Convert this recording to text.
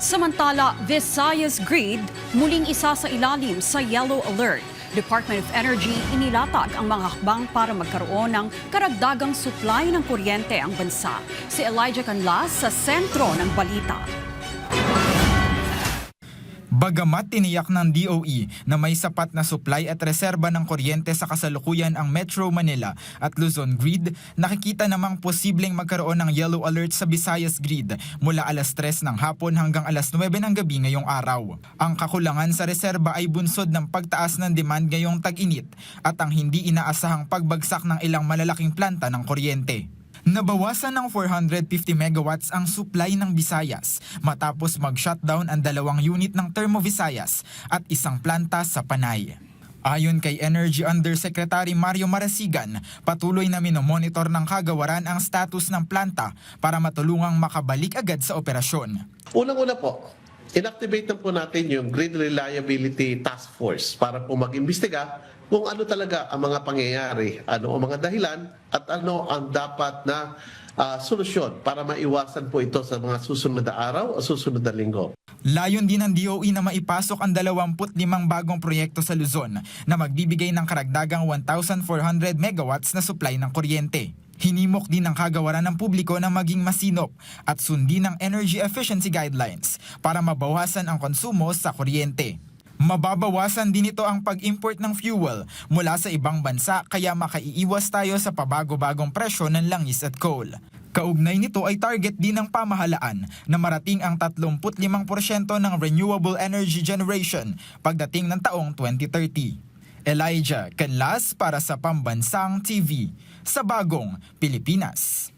Samantala, Visayas Grid muling isa sa ilalim sa yellow alert. Department of Energy inilatag ang mga hakbang para magkaroon ng karagdagang supply ng kuryente ang bansa. Si Elijah Canlas sa sentro ng balita. Bagamat tiniyak ng DOE na may sapat na supply at reserba ng kuryente sa kasalukuyan ang Metro Manila at Luzon Grid, nakikita namang posibleng magkaroon ng yellow alert sa Visayas Grid mula alas 3 ng hapon hanggang alas 9 ng gabi ngayong araw. Ang kakulangan sa reserba ay bunsod ng pagtaas ng demand ngayong tag-init at ang hindi inaasahang pagbagsak ng ilang malalaking planta ng kuryente. Nabawasan ng 450 megawatts ang supply ng Visayas matapos mag-shutdown ang 2 unit ng Thermo Visayas at isang planta sa Panay. Ayon kay Energy Undersecretary Mario Marasigan, patuloy na minomonitor ng kagawaran ang status ng planta para matulungang makabalik agad sa operasyon. Unang-una po, inactivate na po natin yung Grid Reliability Task Force para po mag-imbestiga kung ano talaga ang mga pangyayari, ano ang mga dahilan at ano ang dapat na solusyon para maiwasan po ito sa mga susunod na araw o susunod na linggo. Layon din ng DOE na maipasok ang 25 bagong proyekto sa Luzon na magbibigay ng karagdagang 1,400 megawatts na supply ng kuryente. Hinimok din ng kagawaran ng publiko na maging masinop at sundin ang energy efficiency guidelines para mabawasan ang konsumo sa kuryente. Mababawasan din ito ang pag-import ng fuel mula sa ibang bansa kaya makaiiwas tayo sa pabago-bagong presyo ng langis at coal. Kaugnay nito ay target din ng pamahalaan na marating ang 35% ng renewable energy generation pagdating ng taong 2030. Elijah Canlas para sa Pambansang TV sa Bagong Pilipinas.